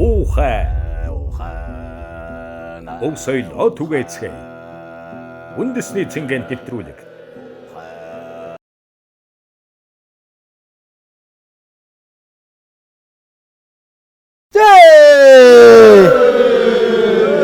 Ухай өв соёлоо түгээцгээе. Үндэсний цэнгэнд нэвтрүүлэг.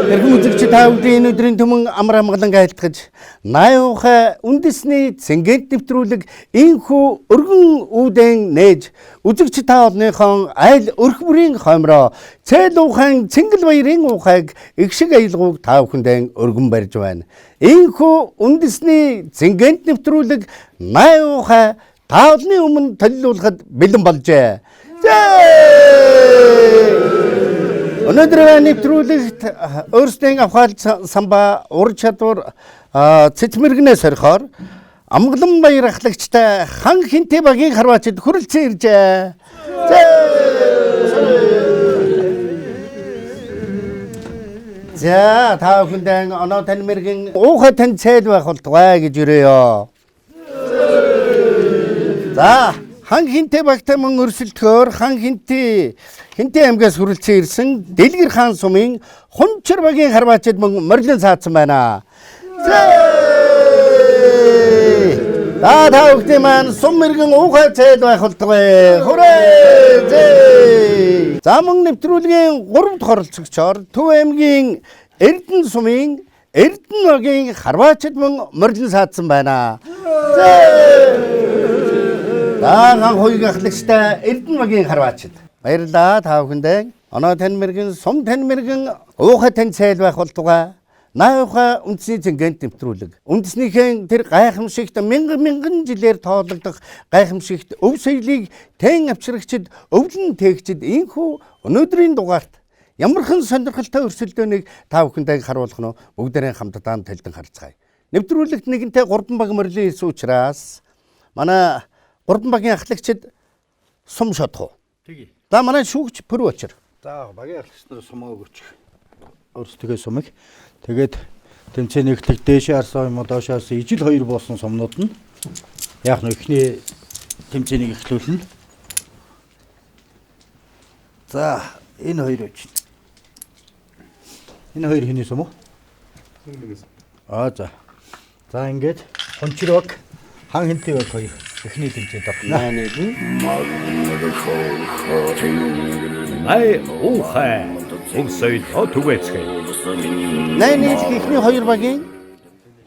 Эрхэм үзэгч та бүхэн өдрийн түмэн амар амгалан айлтгаж нааюухай үндэсний цэнгэнд нэвтрүүлэг инхүү өргөн үүдэн нээж үзэгч та олныхон айл өрх бүрийн хомроо цээл ухаан цэнгэл баярын ухайг их шиг аялгууг та бүхэндээ өргөн барьж байна. Инхүү үндэсний цэнгэнд нэвтрүүлэг нааюухай та олны өмнө төлөвлөхөд бэлэн болжээ. Өнөөдрийн нэвтрүүлэгт өөрсдийн авахал самба ур чадвар цэцмэргнээс орхоор амгалан баяр ахлагчтай хан хинтэй багийн харваачид хүрэлцэн иржээ. За та бүхэндээ оноо тань мэргэн уухай тань цээл байх болтугай гэж өрөөё. За хан хинтэй багтай мөн өрсөлдөхөөр хан хинтэй аймгаас хүрэлцэн ирсэн Дэлгэр хаан сумын хунчир багийн харваачид мөн морлон цаацсан байна. Та бүхэн маань сум мэргэн уухай цээл байх болтугай. Хүрээ! За мөн нэвтрүүлгийн 3 дахь оролцогчоор Төв аймгийн Эрдэнэ сумын Эрдэнэ багийн харваачид мөн морлон цаацсан байна. Хан хоёрын ахлагчтай Эрдэнэ багийн харваачид. Баярлалаа та бүхэндээ. Оноо тань мэргэн сум тань мэргэн уухай тань цээл байх болтугай. Нааюухай үндэсний цэнгэнд нэвтрүүлэг. Үндэснийхэн тэр гайхамшигт мянган жилээр тоологдох гайхамшигт өв соёлыг тэн авчрагчид өвлөн тээгчид инхүү өнөөдрийн дугаарт ямархан сонирхолтой өрсөлдөөнийг та бүхэндээ харуулах нь бүгдээрээ хамтдаа талдан харцгаая. Нэвтрүүлэгт нэгэнтээ 3 баг морлын ирсэн учраас манай 3 багийн ахлагчид сум шатах уу? Тэгье. За манай шүүгч пөр очир. За багийн ахлагч нар сумаа өгөөч. Өөрсдөө сумыг. Тэгээд тэмцээний эхлэх дээшээ харсан юм уу доошоо харсан ижил 2 буусан сумнууд нь яг нь эхний тэмцээнийг эхлүүлнэ. За энэ хоёр үуч. Энэ хоёр хэний сум уу? За. За ингээд хончир баг хан хинтэй баг хоёр эхний тэмцээнд орно. Ухай өв соёлоо түгээцгээе. Найныг ихний 2 багийн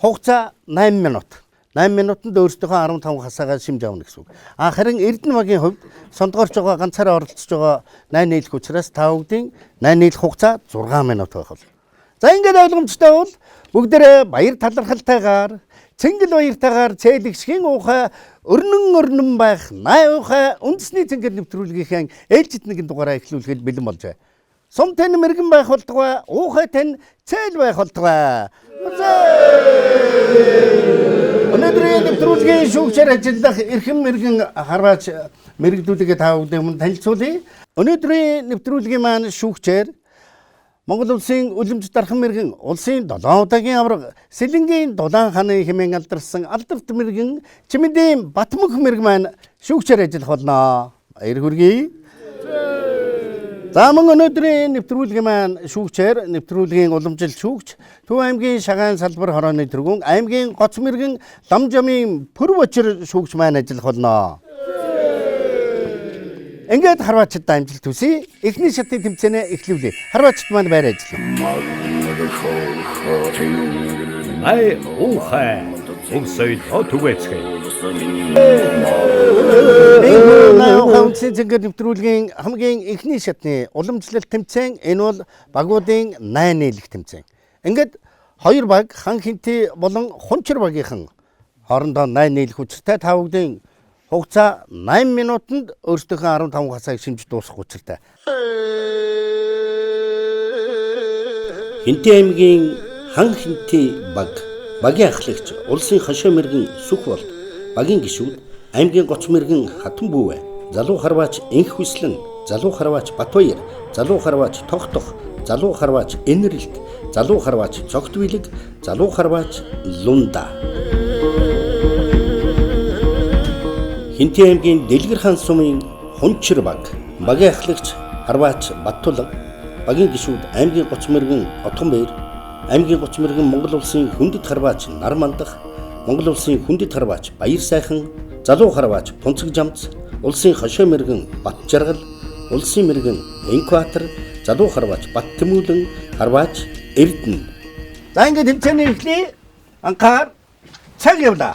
хугацаа 8 минут. 8 минутанд өөрсдийнхөө 15 хасаагаа шимж авна гэсэн үг. Харин Эрдэнэ багийн хувьд сондгоорч байгаа ганцаараа оролцож байгаа 8 нийлэх учраас та бүгдийн 8 нийлэх хугацаа 6 минут байх бол. За ингээд ойлгомжтой бол бүгдээрээ баяр талархалтайгаар цэнгэл баяртайгаар цээлэгшгийн уухай өрнөн байх нааюухай үндэсний цэнгэл нэвтрүүлгийнхээ ээлжид нэгэн дугаараа эхлүүлэхэд бэлэн болжээ. Сум тань мэргэн байх болтугай, уухай тань цээл байх болтугай. Өнөөдрийн нэвтрүүлгийн шүүгчээр ажиллах эрхэм мэргэн харваач мэрэгдүүлгээ та бүхэнд өмнө танилцуулъя. Өнөөдрийн нэвтрүүлгийн маань шүүгчээр Монгол улсын үлэмж дархан мэргэн улсын 7 удаагийн авраг Сэлэнгийн Дулаан хааны хэмээн алдарсан алдарт мэргэн Чимэндийн Батмөнх мэрэг маань шүүгчээр ажиллах болно. Баяр хүргэе. За мөн өнөөдрийн нэвтрүүлгийн маань шүүгчээр нэвтрүүлгийн уламжлал шүүгч Төв аймгийн Шагаан салбар хорооны тэргүүн аймгийн Гоц мэргэн Ламжамын Пөрвочир шүүгч маань ажиллах болно. Ингээд харваачид амжилт хүсье. Эхний шатны тэмцээнээ эхлүүлье. Харваачид маань байр ажиллана. Ухай өв соёлоо түгээцгээе. Нааюухай үндэсний цэнгэл нэвтрүүлгийн хамгийн эхний шатны уламжлалт тэмцээн энэ бол багуудын 8 нийлэх тэмцээн. Ингээд 2 баг хан хинтэй болон хунчир багийнхан хоорондоо 8 нийлэх учиртай та бүгдийн хугацаа 8 минутанд өөрсдийнхөө 15 хасааг шимж дуусгах учиртай. Хинтээ аймгийн хан хинтээ багийн ахлагч улсын хошоо мэргэн сүх болд багийн гишүүд аймгийн гоц мэргэн хатан бүүвэ залуу харваач энх хүслэн залуу харваач Батбаяр залуу харваач Тогтох залуу харваач Энэрлэлт залуу харваач Цогтвилэг залуу харваач Лунда Хинтээ аймгийн Дэлгэр хаан сумын Хунчир багийн ахлагч харваач Баттулга багийн гишүүд аймгийн гоц мэргэн Отгонбаяр аймгийн гоц мэргэн Монгол улсын хүндэт харваач Нармандах Монгол улсын хүндэт харваач Баяр сайхан залуу харваач Пунцэг жамц улсын хошоо мэргэн Батжаргал улсын мэргэн Энкватор залуу харваач Баттэмүүлэн харваач Эрдэнэ. За ингээд тэмцээний эхлэе. Анхаар цаг явлаа.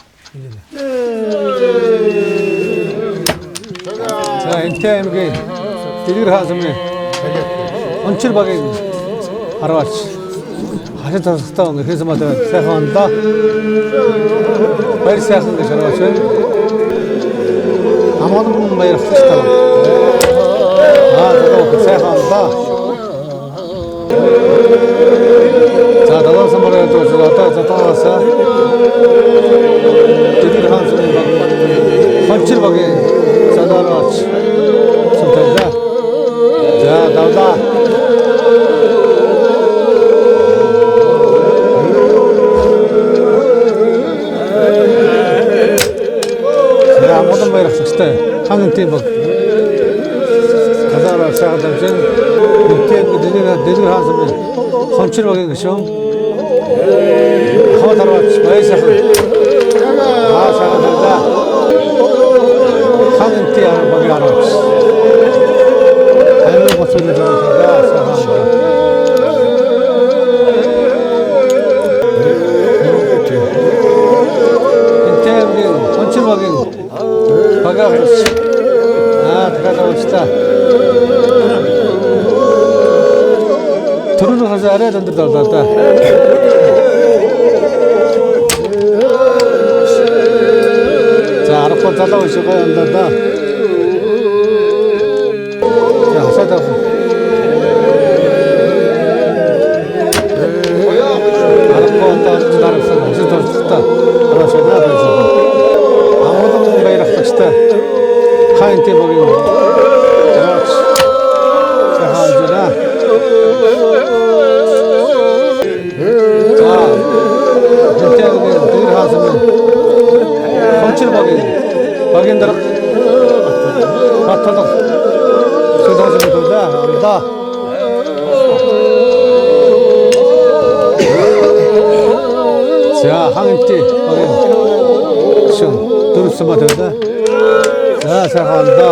За Хинтээ аймгийн Дэлгэр хаан сумын Хунчир багийн харваач хашид тасгалтаа өнөхөөс мадаа сайхан ондоо баяр сайхан гэж харваач байна. Амон баяр тасгалтаа. За сайхан ондоо. За даваа самбараа дуулаа затаасаа Дэлгэр хаан сумын Хунчир багийн санаараач сонтойла. За давлаа. Амон баяр тасгалтаа ханган тийм баг. Казараа сайхан дамжин Дэлгэр хаан сумын Хунчир багийн гишүүн хаваарч баяр сайхан сайхан дамжаа ханган тийм багийн хараач аймаг гоцны зарцаа сайхан Хинтээ аймгийн Хунчир багийн багаарч tagaawsta төрөөр хасаа арай дандаа давлаа та. За арахгүй залуу шигээ андаа да. За хасаа даа. Арахгүй андаа дарсан хэсэгтэй арашаа байсан. Амгалан баярхагчтай хаан тийм багийн гараач сайхан жира. За Хинтээ Дэлгэр хаан сумын Хунчир багийн дарга Баттулга сүдасны төлөө амдаа. За хангамтын багийн шин дөрвсөн ба төлөө. За сайхан да.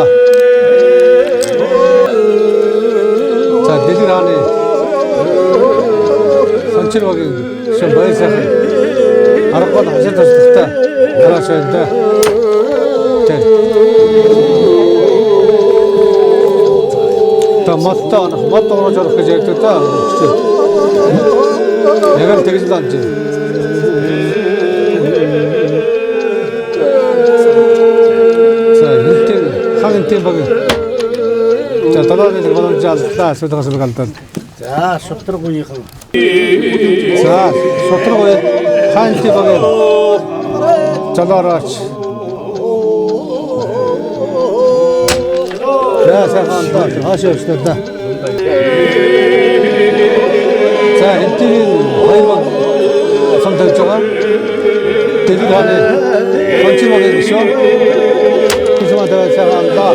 За Дэлгэр хааны Хунчир багийн шин баяр сайхан аргагүй хашид тастай гараач байна. Та мот орж орох гэж ярьдаг та. Яг л тэгж л анж. Хангантын багийн за талааны боломжтой асуудагаас галдаад. За шутраггүйхэн. За шутраггүй хаантын багийн залаараач. За сайхан да хаашааштай да. За Хинтээ хоёр баг самтаж байгаа. Дэлгэр хааны Хунчир багийн гишүүн Кисмата сайхан да.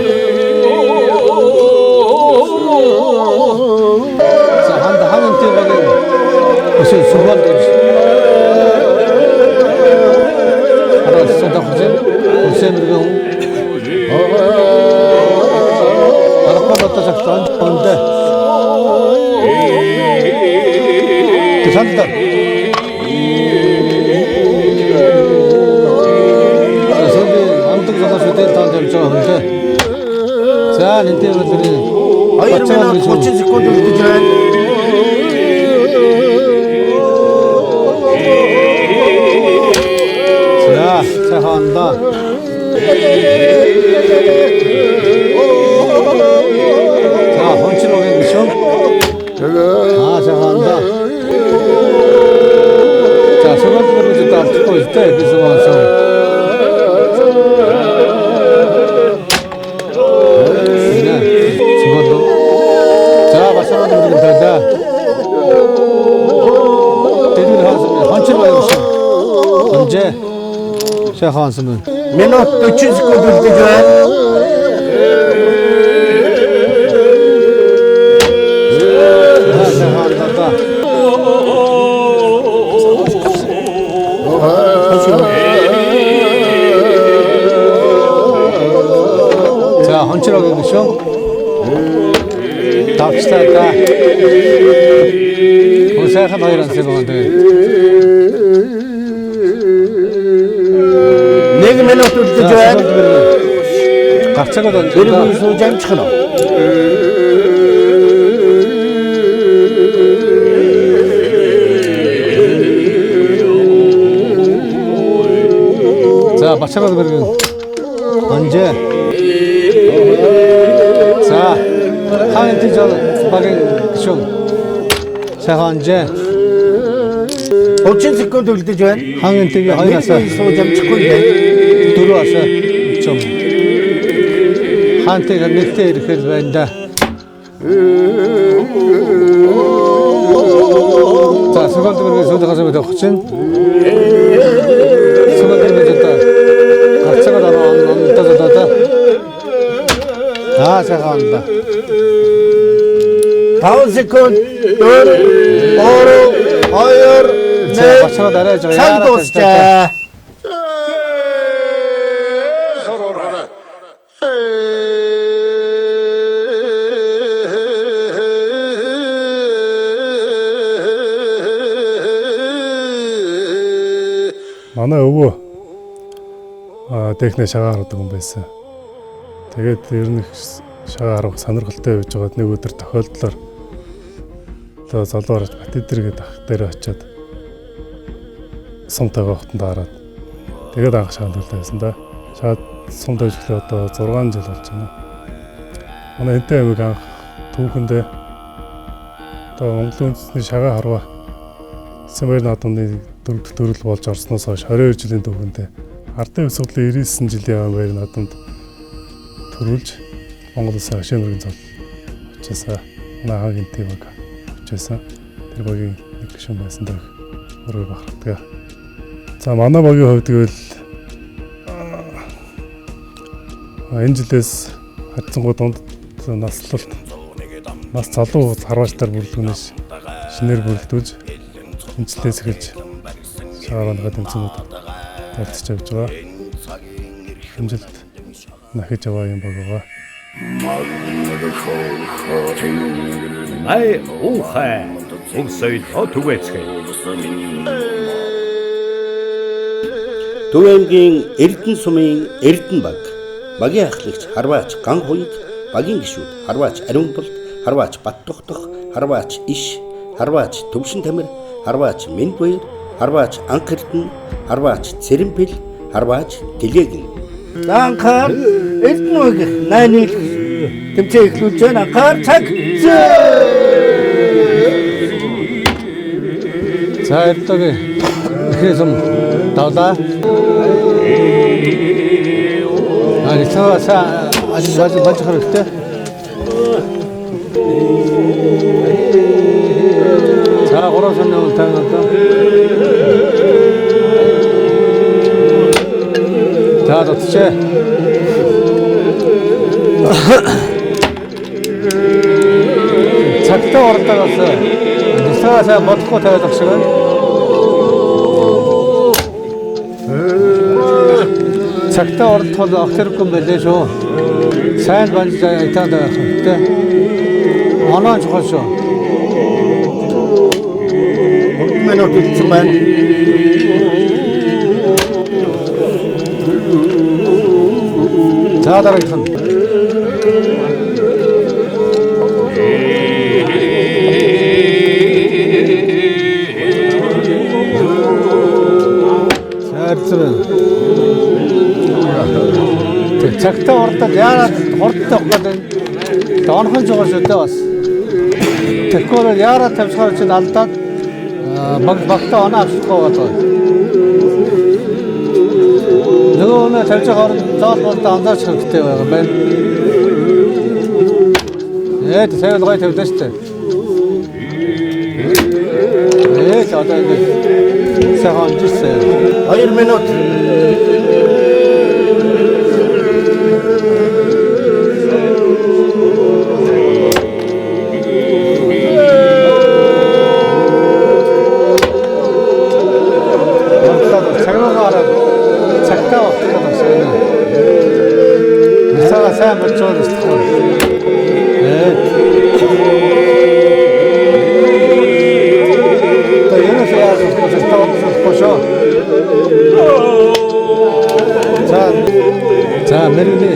За хангантын багийн өсөө сүрвал гэж араас содохж үсэмэргэн арахгүй тасагтан ондэ тэсэлдэ асууны амтг залуучуудын танд явж байгаа хүн дээ. За Хинтээ өдрийн 2 минут 30 секунд үлдэж байна. За 세관다. 자, 헌칠로겐 미션. 세관다. 자, 세관도 그러고 찍고 있을 때 그래서 와서. 자, 마찬가지로 된다. 대중을 하셨으면 헌치로 해보시오. 언제 시작하셨으면 Minut 300 sekund ultijuan. 시작한다. 자, 헌치로 해보시오. 답시다. 생각한 바이란 생각한데. 1 minut ultijuan. 각자가 던진다. Birini so'jam chiqino. 자, 마찬가지로 그러면 언제? 자, 하인 티저 박인 좀. 자, 언제? 30 sekund ultijuan. 하인 TV 어디 갔어? Birini so'jam chiqindi. 들어왔어. 좀. 한테가 넥테 이렇게 된다. 자, 수건도 그렇게 소득하자마자 훨씬 수건도 됐다. 각자가 나로 안 떠졌다. 아, 잠깐만다. 5 sekund. 4, 3, 2, 자, 1. 맞춰가 나라야죠. 상 도스자. манай өвөө техник шагаа хардаг хүн байсан. Тэгээд ер нь шагаа харах сонирхолтой байж байгаад нэг өдөр тохиолдлоор залуугаар Батэдэр гэдэг ах дээр очиад сум тагаа хотод хараад тэгээд анх шагаад байсан да. Шагаад сум тавьжлаа одоо 6 жил болж байна. Манай Энтэй аймаг анх түүхэндээ одоо Монголын үндэсний шагаа харва Сэмэр наадмын дөрөвдүгээр төрөл болж орсноос хойш 22 жилийн түүхэндээ ардын өсгөлийн 99 жилийн баяр наадамд төрүүлж Монгол улсын хашийн мөргийн зол очижсэн. Манай хагийн тийм баг очижсэн. Тэр багийн нэг гишүүн байсан даа. Өөрөө бахархдаг. За манай багийн хувьд гэвэл энэ жилээс хадсангуу дунд наслалт нас залуу харваачтар бүрэлдэхүүнээс шинээр бүрэлдүүлж энэчлээс эхэлж шаагаангаа тэмцэнүүд тайлцж явж байгаа. Хэмжилт нахиж яваа юм байгаа. Ай ухай өмсөйд отүгэцгээ. Төв аймгийн Эрдэнэ сумын Эрдэнэ баг багийн ахлагч Харваач Ган хуйг, багийн гишүүд Харваач Ариунболд, Харваач Баттухдах, Харваач Иш, Харваач Төвшин Тамир, Харваач Мэндбаяр, Харваач Анх Эрдэнэ, Харваач Цэрэнбэл, Харваач Дэлэгэн. Анхаар Эрдэнэ найны тэмцээн эхлүүлж байна. Анхаар цаг. 자, 이렇게 그래서 나오다. 아니, 사 아직 맞지 하는 때. 자, 그런 설명을 당했다. 자, 도대체. 작다 어렵다 갔어. 사가 멋고 타야 작시간. 작다 어렵다도 억지로끔 말려줘. 사연 반지자 이따가 그때 어느 죽었어. Minut ultijuan. 자, 다르게 자, 이렇게 цагтаа урдаад яарад хорддог гэдэг доонхон жогоос өдөө бас. Тэгэхээр яарад тавьчихаар чинь алдаад багтаа оноо авчихгүй болоо. Нөгөө нэг тавьчихаар зоол болтой анзаарч хэрэгтэй байгаа байна. Сайн гой тавьдаг шүү дээ. Одоо ингэ сайхан жишээ. 2 минут. сайн болчиход байна. За мэрэгнэ.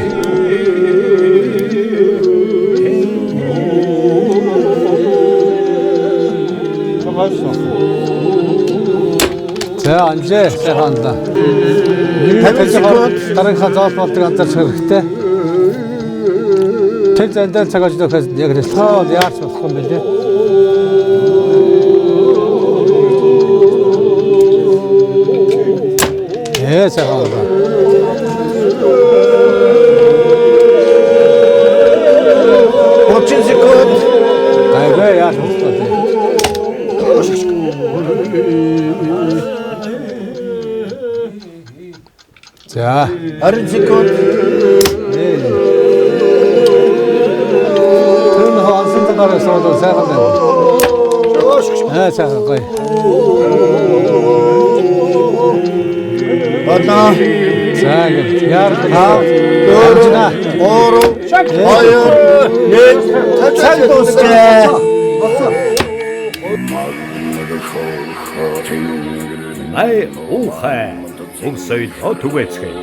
За анжээ сайханда. Тарихаа зоол болдог анзаарч хэрэгтэй. Тэр зандаа цагаач дөхөс яг ресторан яарч болох юм билээ. Сайханда. 30 секунд. Айгаа яарч болох юм. За 20 секунд. Тэн хаасан дараас одоо сайхан байна. Сайхан гой. Одоо. Сайхан. Яар Дөрөв, 3, 2, 1. Цаг дуусчээ. Най ухай. Өмсөйд отүгэцгээ.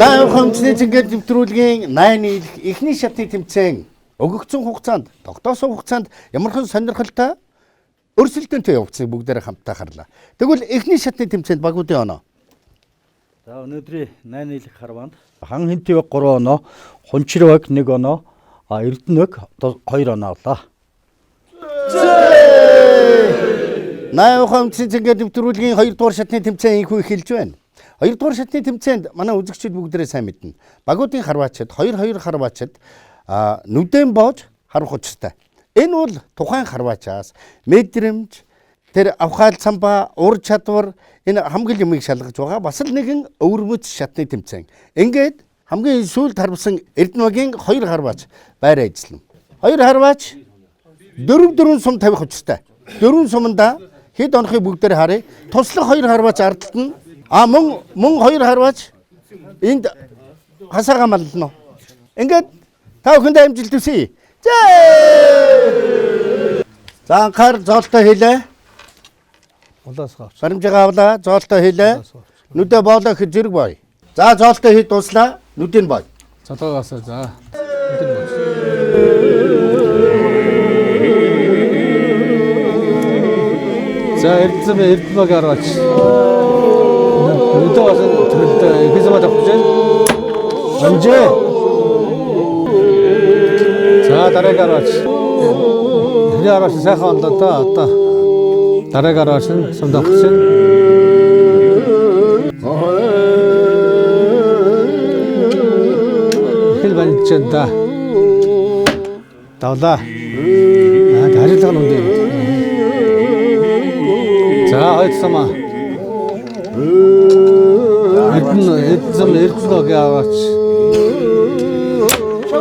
Най ухамчны цэнгээр нэвтрүүлгийн 8 эхний шатны тэмцээн өгөгдсөн хугацаанд, тогтоосон хугацаанд ямархан сонирхолтой өрсөлдөөнтэй явагдсан бүгдээрээ хамтдаа харлаа. Тэгвэл эхний шатны тэмцээнд багуудын оноо. За өнөөдрийн 8 нийлэх харваанд хан хинтэвэг 3 оноо, хунчирвэг 1 оноо, эрдэнэвэг одоо 2 оноо авлаа. Най ухамчны цэнгээр нэвтрүүлгийн 2 дугаар шатны тэмцээн инхүү эхэлж байна. 2 дугаар шатны тэмцээнд манай үзэгчид бүгдээрээ сайн мэднэ. Багуудын харваачид 2-2 харваачид нүдэн боож харах учиртай. Энэ бол тухайн харваачаас мэдрэмж, тэр авхаал самбаа, ур чадвар энэ хамгийн юмыг шалгаж байгаа. Бас л нэгэн өвөрмөц шатны тэмцээн. Ингээд хамгийн сүүлд харвсан Эрдэнэвэгийн 2 харваач байраа эзлэн. 2 харваач 4 сум тавих учиртай. 4 суманда хэд онохыг бүгдээр харъя. Туслах 2 харваач ардталт нь мөн 2 харваач энд хасаага маллно. Ингээд та бүхэндээ амжилт хүсье. За анхаар зоолтой хийлээ. улаас гавч. Баримжаагаа авлаа, зоолтой хийлээ. Нүдэ боолоо их зэрэг бой. За зоолтой хий дуслаа, нүдэн бой. Цатгаагаас за. За эрдэнэвэг араач. Нүдэ бас төлөлтөө хизмат авах гэж. Анжээ. За дараагаар араач. Хинэ араач сайхан ондоо та одоо дараагаар араач сумдах гэж. Хэл банчда. Давлаа. Дараагаар нь үндэ. За ойцсамаа. Эрдэнэвэг аваач.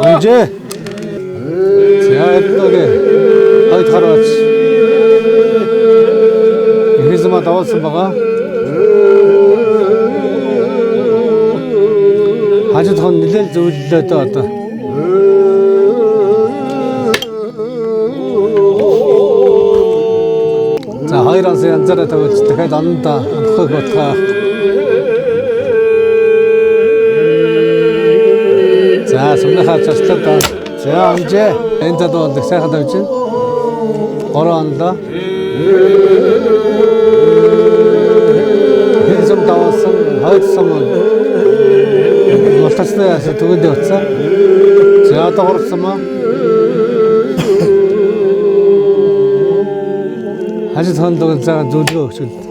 Анжээ. За эрдэнэвэг ойд хараач. Хизмаа давуулсан байгаа. Хажууд хон нэлээл зөвлөлөө дөө одоо. За 2 онс янзаараа тавьж дахиад ондоо анхыг бодгоо. За сумнахаа цаслаа. За амжээ. Энд одоо сайхан тавьж байна. 3 ондоо. Хизм давсан хоёр сум болтостой яасан төгөөдөө утсан. За одоо 3 сум. Ажид хондог цаа зөвлөгөө өгч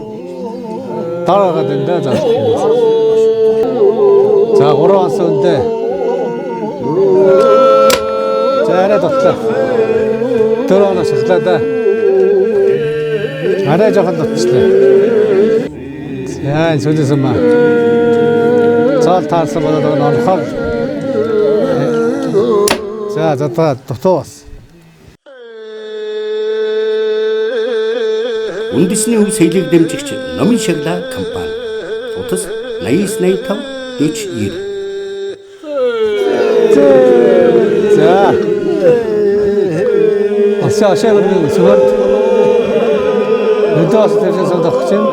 дараагаад энэ за. За 3 онсондөө. За арай дотлоо. 4 оноо шахлаа да. Арай жоохон дотчлаа. За сүлээс юм аа. Цаал таарсан болоод орхол. За дотоос. Үндэсний хөв соёлыг дэмжигч Номын Шагла компани. Утас 8985 4090. За. Ашаагын сүрд. Өдөөс тэрээс одох чинь.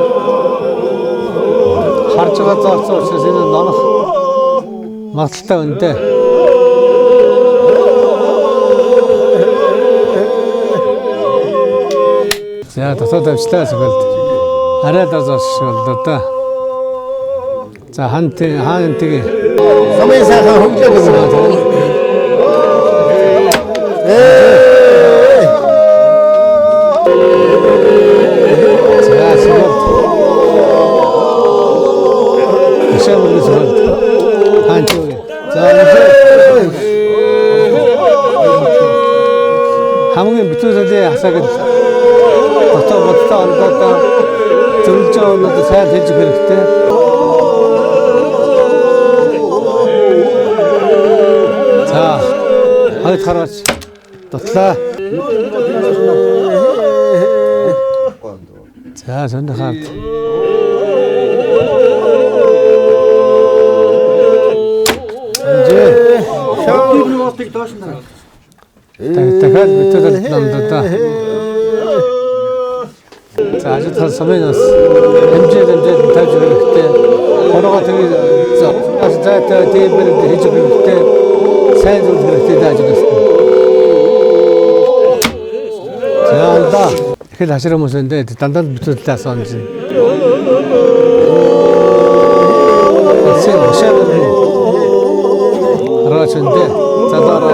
Харж байгаа зооцоо учраас энэ нонох магадaltaй үнэтэй. За дотоод авчлаа сүгэлд. Арай дазаас боллоо да. За хаан тэгээ. Самын сайхан хөгжөөг юм. За сүгэлд. Ашаагын сүгэлд. Хаан тэгээ. За хамгийн битүүсээ хасаагд бодтой ондоо зөвлөж байгаа сайн хэлж хэрэгтэй. За хойд хараач дотлаа. За сонд хаад. Шавны устыг доош нь. Дахиад битүүл намдаа. За ажид хал самынаас хэмжээ тавьж хэрэгтэй. Хорогоо тэгээ заатай тиймэр хийж хэрэгтэй. Сайн зүйл хэрэгтэй ажиглах. За анда ихэл хашир хүмүүс энэ дандаа битүүлтэй асууж байна. Рачэндэ задара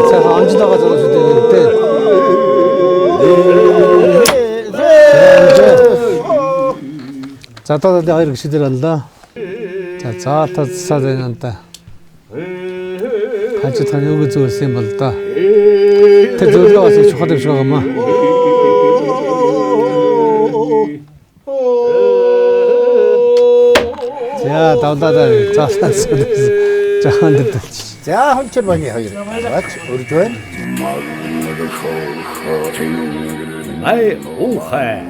цаа анжлага зогсож За одоо хоёр гişдэр анлаа. За цаад энэ хажид тань үг зүйлсэн юм бол да. Тэр зөвлөгөө бас их чухал юм шиг байна. За давлаа заастаас жахан дэвч. За хончор багийн хоёр. Бач үрж байна. Май ухай.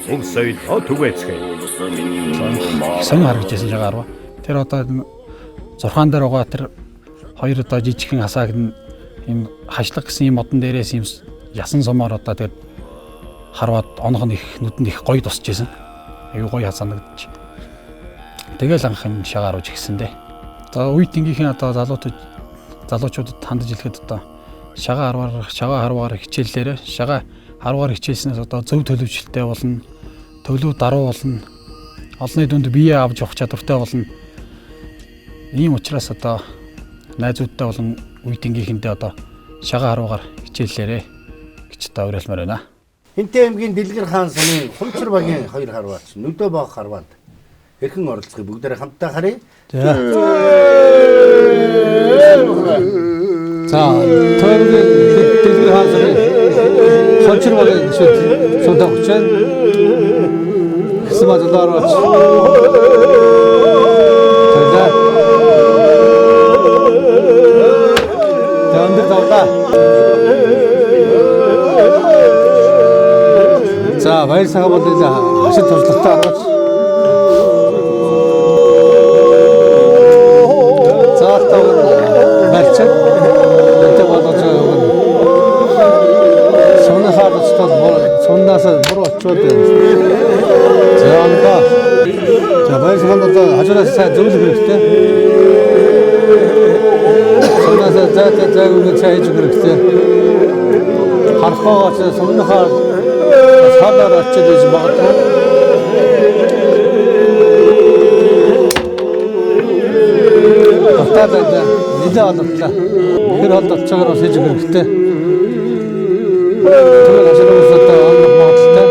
Өмсөйд отвэцгээ. Сайн харагдсан жагаар ба. Тэр одоо 6 дээр байгаа тэр хоёр одоо жижигхэн хасааг нь ийм хажлах гэсэн юм модон дээрээс ийм ясан сумаар одоо тэр харваад онох нь их нүдэнд их гоё тусч байсан. Аюу гоё хасанагдчих. Тэгэл анх юм шагаар ууж гисэн дээ. За үед тэнгийнхэн одоо залуучуудад хандж хэлэхэд одоо шагаа харваар хичээллээрээ шагаа харваар хичээлснээс одоо зөв төлөвчлөлтэй болно. Төлөв даруй болно. Олонний дүнд бие авч явах чадвартай болно. Ийм учраас одоо найзуудтай болон үеийнхэнтэй одоо шагаа харуугаар хичээллээрээ гэж та уриалмаар байна. Хинтээ аймгийн Дэлгэр хаан сумын Хунчир багийн хоёр харваач Нүдөө баг харваанд хэрхэн оролцохыг бүгдээрээ хамтдаа харъя. За тойргийн Дэлгэр хаан сумын Хунчир багийн сундаг хүчин хэсэг мадалаарч За баяр сага бол хашид туршлагатай аргач. За тавар барьцаа. Тэ болооч өгөн. Сонно хаалцтал соннаас буруу очоод байна. За анга. За баяр саганд хажуураас сайн зөвлөх хэрэгтэй. Соннаас заагүй цааж өгөх хэрэгтэй. Харахаач соннохоо Хабар очиж магадгүй. Баталаад нэлээд олонтлаа. Тэр бол олцоогоор хийж өгөх хэрэгтэй. Тэр ашиглаж одоо олох магадлалтай.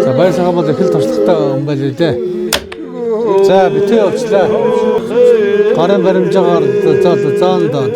За баясаа бол их л туршлагатай юм байл үү дээ. За битээ явуулчлаа. Гарын баримжаагаар заан даа.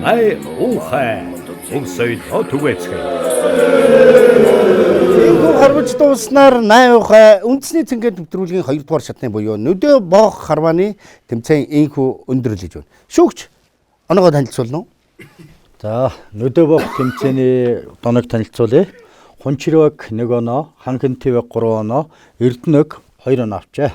Най ухай өмсөйд отвэцгээ. Энэхүү харваж дууснаар 8 ухай үндэсний цэнгээд нэвтрүүлгийн 2 дугаар шатны буюу нөдөө боох харвааны тэмцээн энэхүү өндөрлөж байна. Шүүгч оноогоо танилцуулна уу? За нөдөө боох тэмцээний доног танилцуулъя. Хунчирваг 1 оноо, Ханхинтивэг 3 оноо, Эрдэнэг 2 оноо авчээ.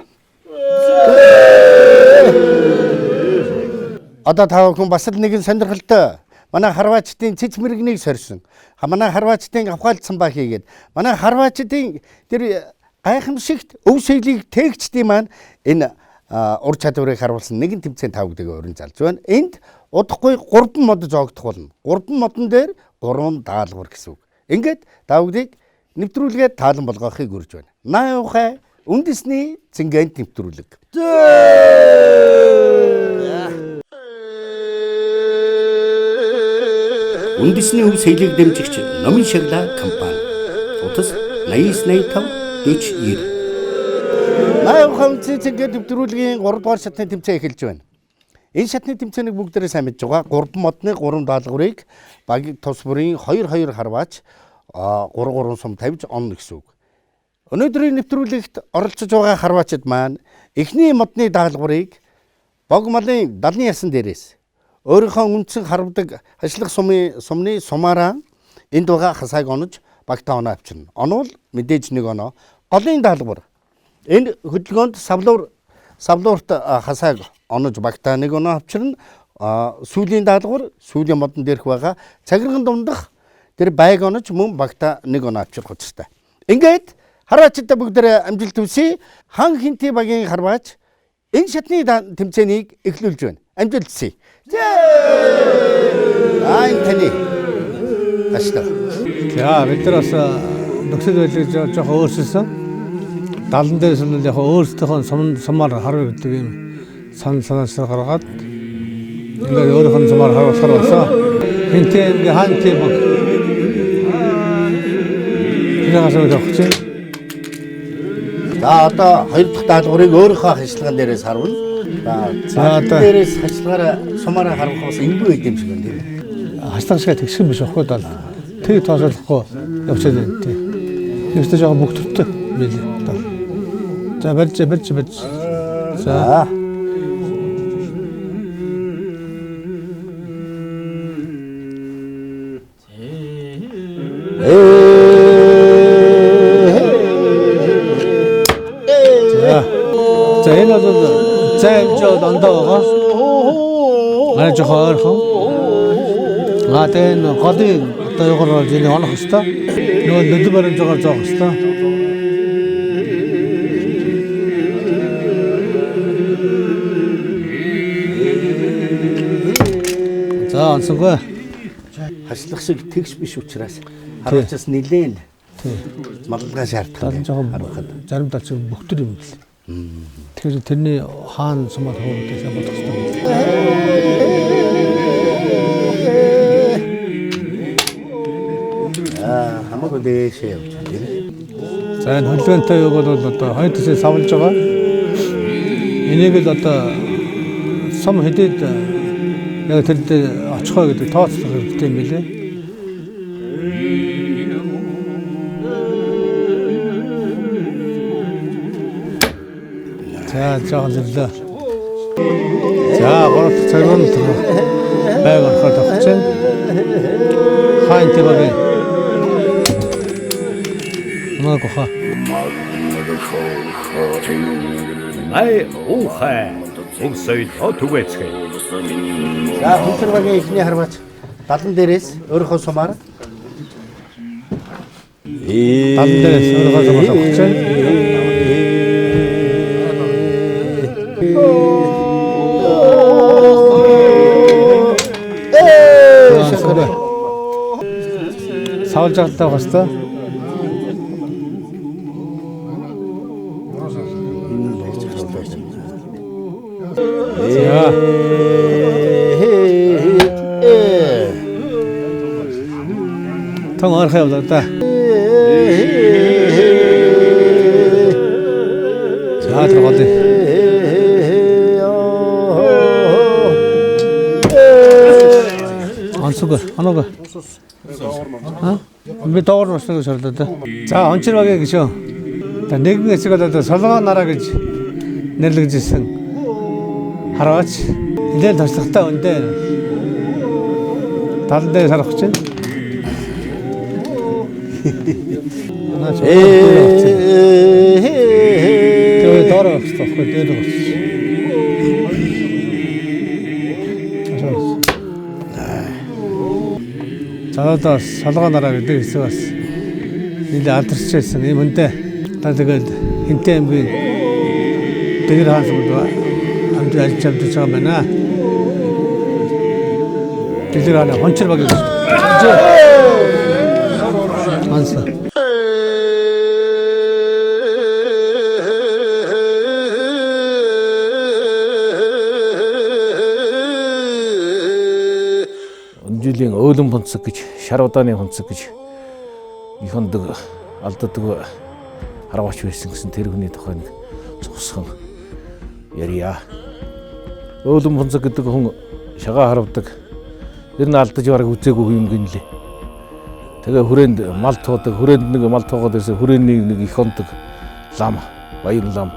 Одоо тав хүн бас л нэгэн сонирхолтой. Манай харваачдын цэц мэрэгнийг сорьсон. Манай харваачдын авхаалцсан ба хийгээд. Манай харваачдын тэр гайхамшигт өв шийлийг тээгчдийн маань энэ ур чадварыг харуулсан нэгэн тэмцээн тавгдгийг урин залж байна. Энд удахгүй 3 мод зоогдох болно. 3 модон дээр 3 даалгавар гэсэн үг. Ингээд тавгдыг нэвтрүүлгээд таалан болгохыг үрж байна. 8 ухай үндэсний цэнгээн нэвтрүүлэг. Үндэсний өв соёлыг дэмжигч Номын Шагла компани. Утас 8985 4090. 8 ухай үндэсний цэнгээн нэвтрүүлгийн 3 дугаар шатны тэмцээн эхэлж байна. Энэ шатны тэмцээнийг бүгдээрээ сайн мэдж байгаа. 3 модны 3 даалгаврыг баг тус бүрийн 2-2 харваач 3-3 сум тавьж онно гэсэн үг. Өнөөдрийн нэвтрүүлэгт оролцож байгаа харваачид маань эхний модны даалгаврыг бог малын далны ясан дээрээс өөрийнхөө үндсэн харвдаг ажиллах сумны сумаараа энд байгаа хасааг онож багтаа оноо авчирна. Онвол мэдээж 1 оноо. Голын даалгавар. Энэ хөдөлгөөнд савлуурт хасааг онож багтаа 1 оноо авчирна. Сүүлийн даалгавар сүүлийн модон дээрх байгаа цагирган дундах тэр байг онож мөн багтаа 1 оноо авчрах учиртай. Ингээд харваачдаа бүгдээ амжилт хүсье. Ханхинти багийн харваач энэ шатны тэмцээнийг эхлүүлж байна. Амжилт хүсье. Энэ таны ашиг. За бид нар бас нөхцөл байдлыг жоохон өөрчилсөн. Далан дээрс нь яг өөрсдийнхөө сумаар харваа гэдэг юм санаасаар гаргаад ингээд өөрийнхөө сумаар харуулахаар болсон. Хинтээ хаанти баг. Яагаас өгч чинь. За одоо 2 дахь даалгаврыг өөрийнхөө ажиллагаан дээрээс харуул. За одоо дээрээс ажиллагаараа сумаараа харуулах бас энэгүй байд юм шиг байна тийм үү? Хаштагшгаа тэгсэн биш ахгүй даа. Тэг тооцоолохгүй явчихад байна тий. Нэгтэй жоохон бүгдтэй билээ. За барьж. За. За энэ бол займжууд ондоо байгаа. Манай жоохон ойрхон. Гадэн голын одоо юугаар зэний онох хэвээр. Нөгөө нөлөө баримжаагаар зоох хэвээр. За онцгой. Хашлах шиг тэгш биш учраас харвачаас нилээн малгай шаардлагатай. Заримдаа ч бүхтэр юм бэл. Тэгэхээр тэрний хаана сумаар хөвөдөөс бодох хэрэгтэй. Хамаагүй дээшээ явж байна тийм. За энэ хөлбөнтэй юу бол одоо хоёр төсөө савлж байгаа. Энийг л одоо сум хэдээд яг тэр очихоо гэдэг тооцох хэрэгтэй юм билээ. За жоохон зөвлөө. За гурав дахь цагуун байг ороход авах чинь. Хаан тэвэгийн. Маг ха. Май ухай. Өмсөйд түгэцгээ. За хүнсэр багийн ихний харваач далан дээрээс өөрийнхөө сумаар Далан дээрээс өөрийнхөө сумаар авах чинь. Савлж авалтаа баста. Тон орох явлаа да. За тэргоодээ. Ансуг аног. Би доор машныг шаардаад. За ончир багийн гişөө. Та нэгэн хэсэг болоод солгоо нараа гэж нэрлэгдсэн. Хараач. Нэлээд туршлагатай өндөө. Тал дээр харах чинь. Тэгээ доор авчихсан хөө дээр авчихсан. Цаадаа солгоо нараа гэдэг хэсэг бас нэлээд алдарч байсан юм үнтэй. Та тэгээд Хинтээ аймгийн Дэгэр хаан сумд амт ажиллаж байгаа юм байна. Дэгэр хааны хончир баг гэж. Манса. Жилийн өөлөн фунцэг гэж, шар удааны фунцэг гэж их ондог алддаг харваач байсан гэсэн тэр хүний тухай нэг цогсхон ярья. Өөлөн фунцэг гэдэг хүн шагаа харавдаг. Ер нь алдаж бараг үзээгүй юм гинлээ. Тэгээ хүрээнд мал туудаг, хүрээнд нэг мал туугаад ирсэн хүрээний нэг их ондог лам, баяр лам.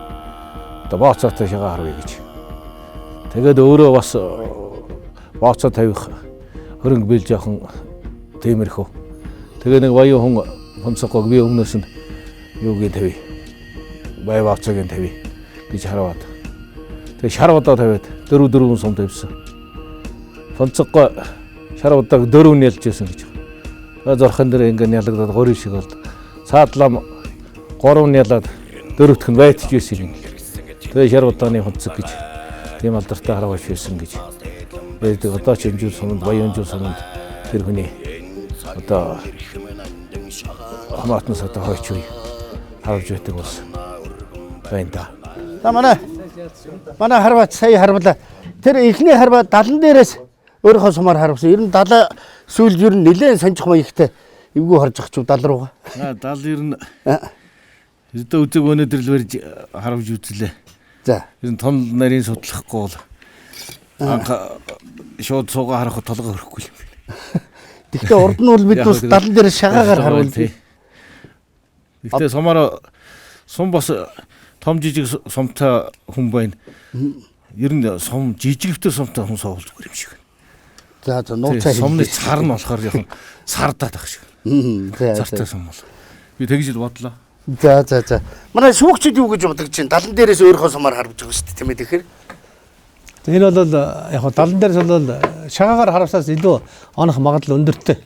Одоо бооцоотой шагаа харваа гэж. Тэгээд өөрөө бас бооцоо тавих хөрөнгө бил жоохон темирхүү. Тэгээ нэг баян хүн фунцгог би өмнөөс нь юугийн тавь. Бай бооцоогийн тавь гэж хараад. Тэгээ шар удаа тавиад дөрвөн сум тавьсан. Фунцгог шар удааг дөрөв нь ялжсэн гэж. Зорхон дээр ингээ ялагдаад горив шиг болд. Саадлам 3 нь ялаад дөрөвдөх нь байтж байсан юм. Тэгээ шар удааны фунцэг гэж тийм алдартай хараач байсан гэж. Тэгээд одоо ч хэмжүүл суманд баян хэмжүүл суманд тэр хүний одоо хамаатнаас одоо хойч үе харж байдаг бас байна да. За манай харваач сая харвала. Тэр ихний харваа далан дээрээс өөрийнхөө сумаар харвасан. Ер нь далаа сүүлд ер нь нэлээд сонжих маягтай эвгүй харж ах чив дал руугаа. Дал ер нь өдөө үзэг өнөдөр л барьж харавж үзлээ. За. Ер нь том нарийн судлахгүй бол анх шууд суугаа харах толгой хөрөхгүй юм. Гэхдээ урд нь бол бид бас далан дээр шагаагаар харуул. Гэхдээ сумаар сум бас том жижиг сумтай хүн байна. Ер нь сум жижигвтэй сумтай хүн суулдаг юм шиг. За нууцаа сумны цар нь болохоор яг сардаад ах шиг. Цартай сум бол. Би тэгж л бодлоо. За. Манай шүүгчид юу гэж боддог чинь далан дээрээс өөрийнхөө сумаар харж байгаа шүү дээ тийм ээ тэгэхээр. Энэ бол яг далан дээрээс бол шагаагаар харавсаас илүү онох магадлал өндөртэй.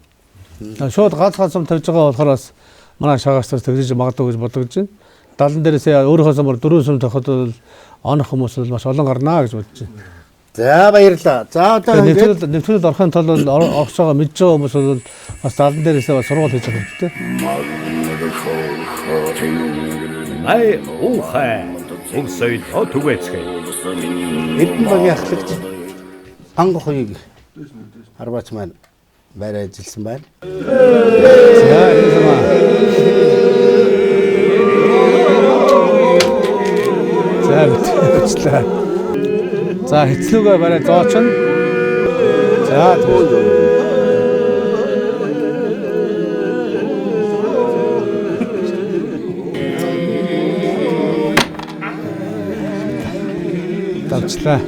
Шууд ганцхан сум тавьж байгаа болохоор бас манай шагаагаас тэгж магадгүй гэж бодож байна. Далан дээрээс өөрийнхөө сумаар 4 сум тавихад бол онох хүмүүс бол маш олон гарнаа гэж бодож байна. За баярлалаа. За одоо нэвтрүүлд орохын тулд орох байгаа мэдж байгаа хүмүүс бол бас далан дээрээс бас сургууль хийж байгаа хэрэгтэй. Май ухай. Өмсөйд түгэцгээ. Эрдэнэ багийн ахлагч Анго хоёрыг харваач маань байраа ажилласан байна. За энэ замаа. За битлээ. За хэцлүүгээ барай зоочно. За авчлаа.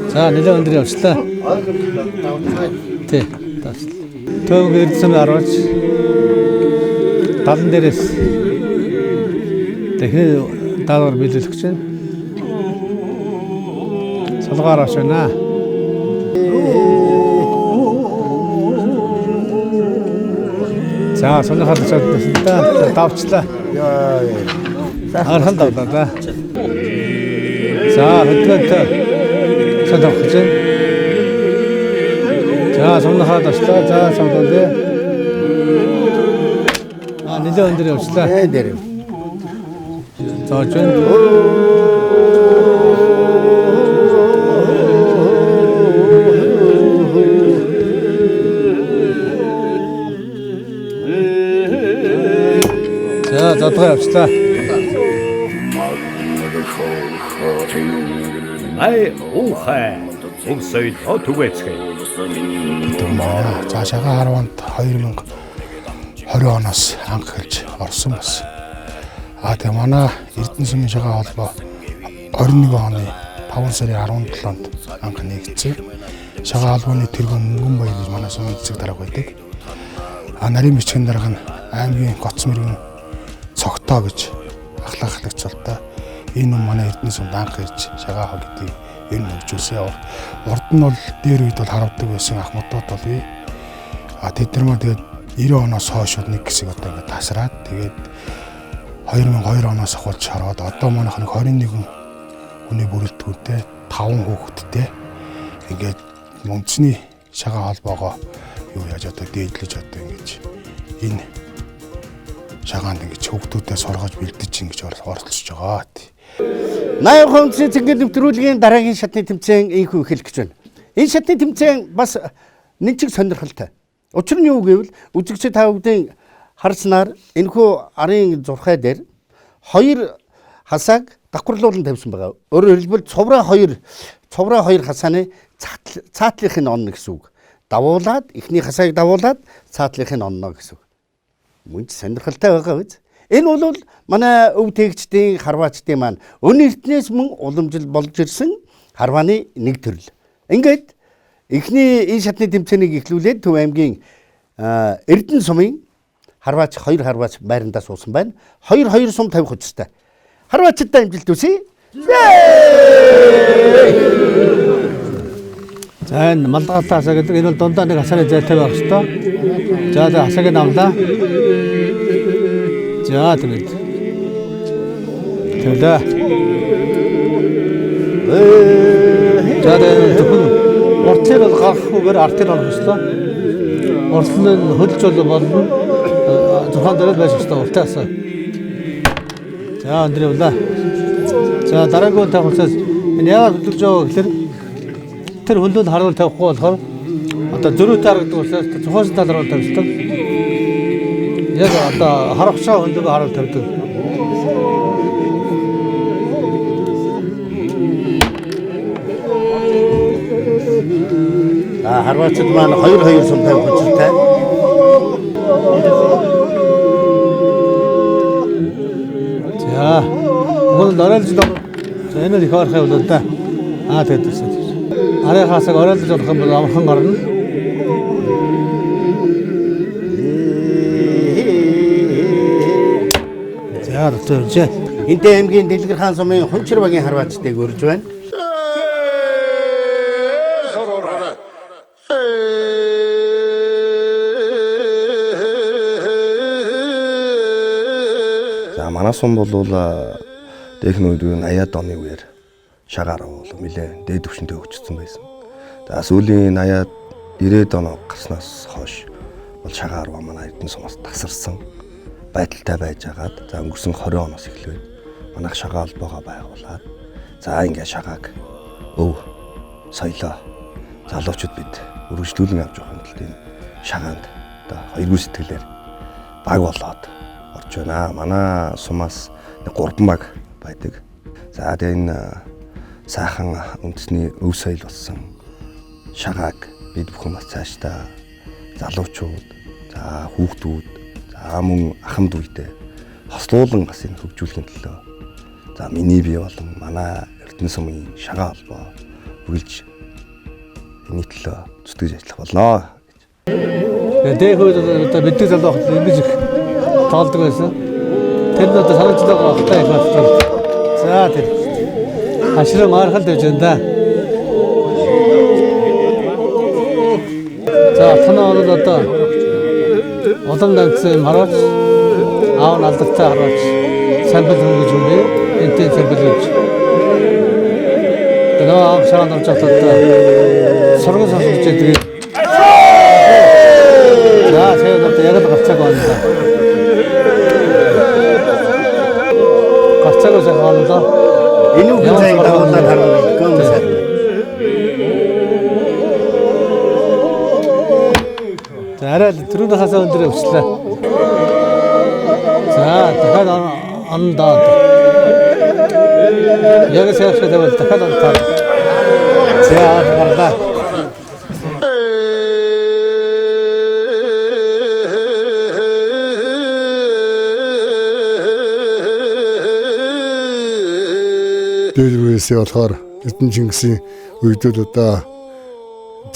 За нэлээд өндөр явчлаа. Тий. Төвөг эрдэсэм харуулж талан дээрээс техник даалгавар биелүүлэх чинь салгаар авч байна. За сонирхол чадлаа давчлаа. Архан давлаа. За хөдөлгөөнтэй сонирхож байна. За сонирхол давчлаа. За сонирхолтой. Нэлээд өндөр явчлаа. Дээр. Зааж байна. За задгаа явчлаа. Май ухай. Өмсөй хотвэцгээ. За шагаа 10 онд 2020 оноос анх хэлж орсон бас. Тэгээ манай Эрдэнэ сумын шагаа холбоо 21 оны 5 сарын 17-нд анх нэгдсэн. Шагаа холбооны тэргүүн мөнгөн баяр гэж манай сумын эцэг дарга байдаг. Нарийн бичгийн дарга нь аймгийн Гоц мэргэн цогтоо гэж ахлагчултаа энэ манай Эрдэнэ сумд анх ирж шагаа гэдэг энэ хөгжүүлсэн. Урд нь бол дээр үед бол харавдаг байсан ахмадууд бол тэд нар маа тэгээд 90 оноос хойш нэг хэсэг одоо ингээд тасраад тэгээд 2002 оноос ахуулж хараад одоо манайх нэг 21 хүний бүрэлдэхүүнтэй 5 хүүхэдтэй ингээд үндэсний шагаа холбоогоо юу яаж одоо дээдлэж одоо ингэж энэ шагаанд ингэж хүүхдүүдэд сургаж бэлдэж ингэж оролцож байгаа. 80% цэцэнгэл нэвтрүүлгийн дараагийн шатны тэмцээн ийхүү эхэлэх гэж байна. Энэ шатны тэмцээн бас нэг чиг сонирхолтой. Учир нь юу гэвэл үзэгчид та бүдийн харснаар энэхүү арын зурхай дээр хоёр хасааг давхарлуулан тавьсан байгаа. Өөрөөр хэлбэл цувраа хоёр хасааны цаатлынх нь онно гэсэн үг. Давуулаад эхний хасааг давуулаад цаатлынх нь онно гэсэн үг. Мөн ч сонирхолтой байгаа биз? Энэ бол манай өв тээгчдийн харваачдын маань өнөө эртнээс мөн уламжил болж ирсэн харвааны нэг төрөл. Ингээд эхний энэ шатны тэмцээнийг эхлүүлээд Төв аймгийн Эрдэнэ сумын харваач 2 харваач байрандаа суусан байна. 2 сум тавих учиртай. Харваачдаа амжилт хүсье. За энэ малгайлтаа хасаа гэдэг энэ бол дундаа нэг хасааны зайлтай байх хэвээр. За тэгээ хасааг нь авлаа. За тэгээд. Тэвлээ. За тэгээд уртлын бол гарахгүйгээр артын орох ёстой. Уртлын хөлж болно. Зурхан дээр байж ёстой уртаасаа. За өндөр явлаа. За дараагийн тавхсаас энэ яагаад хөдөлж байгаа гэхээр тэр хөлөнд харуул тавихгүй болохоор одоо зөрүүтэй харагддаг учраас зохиосон талаар тавьдаг. Яг одоо харахшаа хөлөг харуул тавьдаг. Харваачд маань 2 сум тавих учиртай. За уул оролж за энэ их орох юм л да. Тэгээд үсэж. Арын хасаг оролж болох юм бол амархан орно. За тэгж. Энтэй аймгийн Дэлгэр хаан сумын Хунчир багийн харваачдыг өрж байна. Манай сум бол техник үед 80-аад оны үеэр шагаар бол нэлээд дээд түвшинтэй хөгжсөн байсан. За сүүлийн 80-аад 90-аад оны гарснаас хойш бол шагаар манай Эрдэнэ сумаас тасарсан байдалтай байж агаад за өнгөрсөн 20 оноос эхлээд манайх шагаа холбоогоо байгуулад за ингээд шагааг өв соёлоо залуучууд бид өргөжлүүлэн авч явах юм л шагаанд одоо хоёргүй сэтгэлээр баг болоод орж байна. Манай сумаас 3 баг байдаг. За тэгээ энэ сайхан үндэсний өв соёл болсон шагааг бид бүхэн бас цаашдаа залуучууд, за хүүхдүүд, за мөн ахмад үедээ хослуулан бас энэ хөгжүүлэхийн төлөө за миний бие болон манай Эрдэнэ сумын шагаа холбоо үргэлж энэ төлөө зүтгэж ажиллах болно. Тэгээд одоо бидний залуу хот ингэж их тоолдог байсан. Тэр нь одоо санаж байгаа хтай их баттай. За тэр хашрын мархал дэвж энэ да. За танаа бол одоо олон ганцын мараач аав алдагтай хараач самбил хөнгөж үгүй энтэй самбил гэж. Тэгээд аав шаан авч чадлаа. Сургууль сонсож тэгээд за тэгээд одоо яг л гарцааг байна да. Гарцааг хаалаа. Энэ үг зайг давуулаад харна гомсаа. За арай л түрүүний хасаа өндөр өвчлээ. За дахиад ондоод. Яг саяхан тавал дахиад ондоод. За гарлаа. Дээрвээсээ болохоор Эрдэнэ Чингисийн үедүүд одоо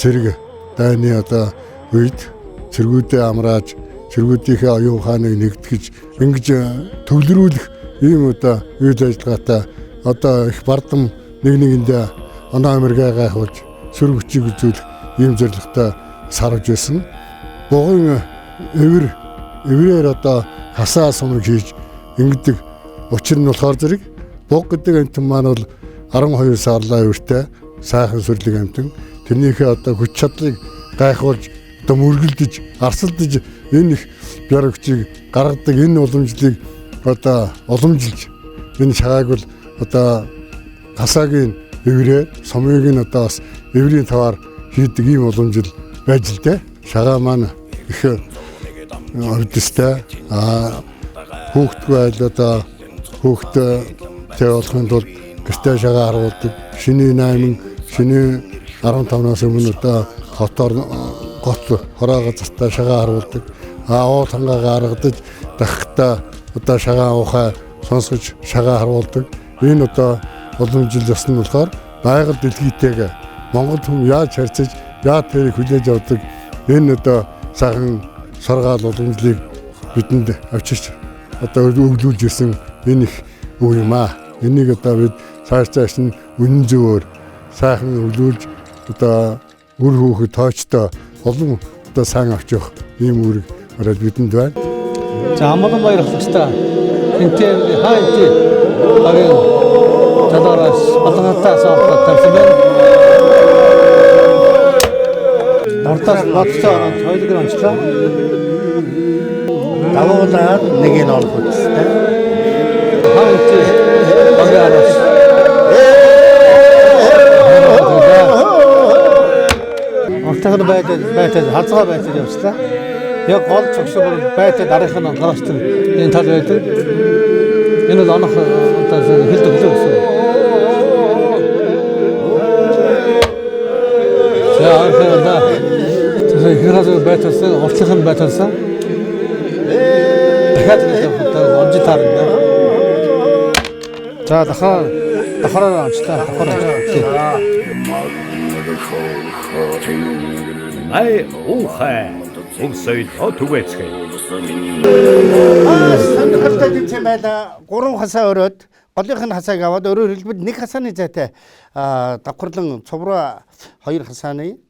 зэрэг дайны одоо үед цэргүүдээ амрааж цэргүүдийнхээ оюун ухааныг нэгтгэж ингэж төвлөрүүлэх ийм одоо үйл ажиллагаатай одоо их бардам нэгэндээ оноо амиргаа гайхуулж сүр хүчийг үзүүлэх ийм зорилготой сарж байсан. Бугын эврээр одоо хасаа сумыг хийж ингэдэг учир нь болохоор зэрэг буг гэдэг амтан маань бол 12 сарлаа өртөө сайхан сүрлэг амтан тэрнийхээ одоо хүч чадлыг гайхуулж одоо мөргөлдөж арсалдаж энэ их бяр хүчийг гаргадаг энэ уламжлалыг одоо уламжилж энэ шагааг бол одоо хасаагийн эврээ сумыг нь одоо бас эврийн таваар хийдэг ийм уламжил байж л дээ. Шагаа маань их ордстай хүүхдгүй айл одоо хүүхд болохын тулд гэртээ шагаа харуулдаг. Шиний 8, шиний 15-наас өмнө одоо хотоор гот хороо газартаа шагаа харуулдаг. Уул хангаагаа гаргадаж дахтаа одоо шагаа ухаа сонсгож шагаа харуулдаг. Энэ одоо уламжил ёсны болохоор байгаль дэлхийтэйг Монгол хүн яаж харьцаж, яаж тэрийг хүлээж авдаг энэ одоо сайхан сургаал уламжлалыг бидэнд авчирч одоо өглүүлж ирсэн энэ их үг юм аа. Энийг одоо бид цааш нь үнэн зөвөөр сайхан өглүүлж одоо үр хөөхөд тоочтой олон одоо сайн авч явах ийм үүрэг ороод бидэнд байна. За амгалан баяр хөстэй. Хинтээ хайти багын талаараас балгатаа соохот тавьсан байна. Нортас батцаа хоёулыг онцлоо. Давуулаад нэг нь олох үстэй. Хайти багаараас Ортогд байтал хазгаа байтал явслаа. Яг гол цогшоо байтал дараах нь гараачсан энэ тал байдаг. Энэ бол онох одоо хилд өглөө гэсэн. За архаа хэрэг байталсан, уртлах нь байталсан. дахиад нэг одоо онж таарна. За дахаараа онцлаа. Ай ухай. Өмсөй отвэцгэй. Сонирхолтой юм байла. 3 хасаа өрөөд голынх нь хасааг аваад өөрөөр хэлбэл нэг хасааны зайтай давхарлан цувраа 2 хасааны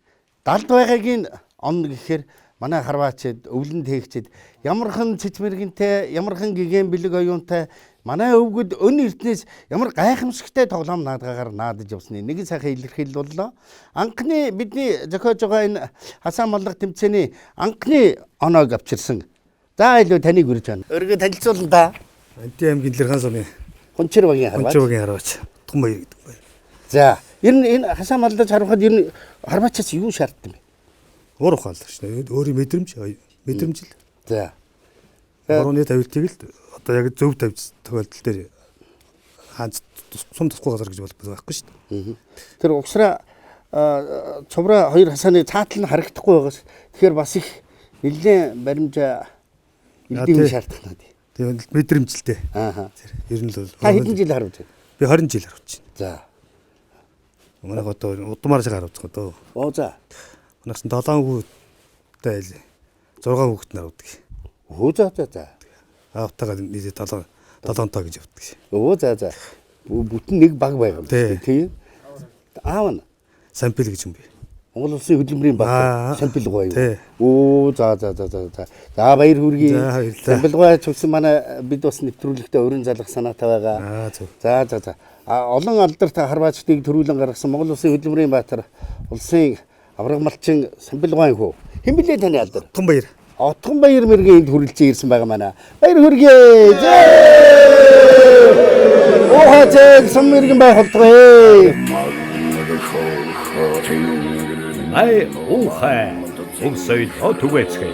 далд байгаагийн он гэхээр манай харваачид өвлөн тээгчид ямархан цэцмэргэнтэй ямархан гигэн бэлэг оюунтай манай өвгөд өн эрднээс ямар гайхамшигтай тоглоом наадгаагаар наадаж явсны нэг сайхан илэрхийлэл боллоо. Анхны бидний зохиож байгаа энэ хасаа маллах тэмцээний анхны оноог авчирсан. За илүү таныг үрж байна. Өргө танилцуулна да. Анти аймгийн Илэрхан сумын Хунчир багийн харваач. Том баяр гэдэг байна. За энэ хасаа маллаж харахад ер нь харваачаас юу шаарддаг юм бэ? Уур ухаалж шнэ. Өөрийн мэдрэмж л. За. Орны тавилтыг л одоо яг зөв тавьж тохиолдол дээр хааж сум тусахгүй газар гэж байхгүй шүү дээ. Тэр угсраа цувраа хоёр хасааны цаатал нь харагдахгүй байгаас тэгэхээр бас их нэлээд баримжаа илдэм шаардлагатай. Тэгээд мэдрэмжлтэй. Аа. Ер нь л та хэдэн жил харуулж байна? Би 20 жил харуулж байна. За. Манайх одоо удмаар шиг харуулж байгаа дөө. Оо за. Манайх 7 хүүтэй 6 хүүхэд нар авдаг. Оо за. Аавтайгаа нийлээ 7 тоо гэж явдаг. Оо за. Бүтэн нэг баг байгаа юм тийм. Аав нь сампил гэж юм би. Монгол Улсын хөдөлмөрийн баг сампилгой юу? Оо за. За баяр хүргэе. Сампилгой чуулсан манай бид бас нэвтрүүлэгтээ өрн залгах санаатай байгаа. За. Олон алдарт харваачдыг төрүүлэн гаргасан Монгол Улсын хөдөлмөрийн баатар улсын авраг малчин сампилгой хөө. Хэн блэ таны алдар? Отгонбаяр. Отгонбаяр мэргийн энд хүрэлцэн ирсэн байгаа манай. Баяр хүргэе. Оохацэг саммэргийн бай холтгоо. Най ухай өмсөй дотвэцгэй.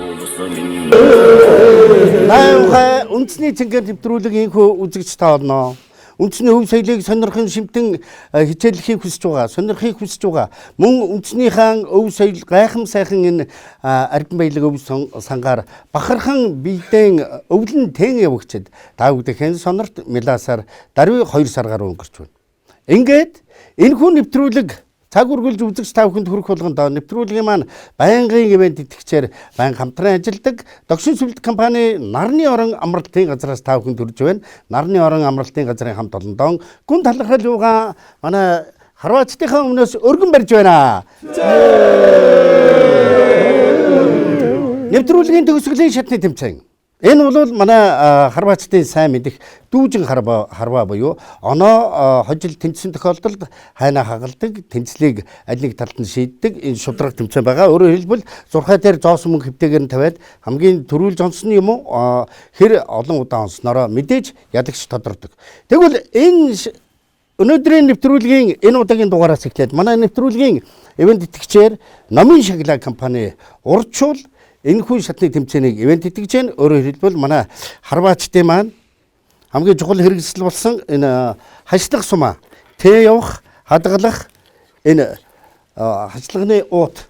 Най ухай үндэсний цэнгээр нэвтрүүлэг инхүү үзэгч та болно. Үндэсний өв соёлыг сонирхон шимтэн хичээллэхийг хүсэж байгаа, сонирхохыг хүсэж байгаа. Мөн үндэсний хаан өв соёл гайхам сайхан энэ арган баялаг өв сангаар бахархан биедэн өвлөн тэн явагчид та бүхэн сонорт миласаар даруй 2 сар гаруй өнгөрч байна. Ингээд энэхүү нэвтрүүлэг цаг үргэлж үзэгч та бүхэнд хүрэх болгонд нэвтрүүлгийн маань байнгын ивент итгэгчээр байнга хамтран ажилладаг догшин сүлд компани Нарны орон амралтын газраас та бүхэнд хүрж байна. Нарны орон амралтын газрын хамт олондоо гүн талархал юугаа манай харваачдынхаа өмнөөс өргөн барьж байна. Нэвтрүүлгийн төгсгөлийн шатны тэмцээн. Энэ бол манай харваачдын сайн мэдих дүүжин харваа буюу оноо хожил тэнцсэн тохиолдолд хайнаа хагалдаг, тэнцлийг аль нэг талд нь шийддэг энэ шудраг тэмцээн байгаа. Өөрөөр хэлбэл зурхай дээр зоосон мөнгө хэвтэйгээр нь тавиад хамгийн төрүүлж онсон юм уу хэр олон удаа онснороо мэдээж ялагч тодордог. Тэгвэл энэ өнөөдрийн нэвтрүүлгийн энэ удаагийн дугаараас эхлээд манай нэвтрүүлгийн ивент итгэгчээр номын шагнал компани урдчул энэхүү шатны тэмцээнийг ивент итгэж байна. Өөрөөр хэлбэл манай харваачдын маань хамгийн чухал хэрэгсэл болсон энэ хашлах сумаа тэ явах, хадгалах энэ хашлагны уут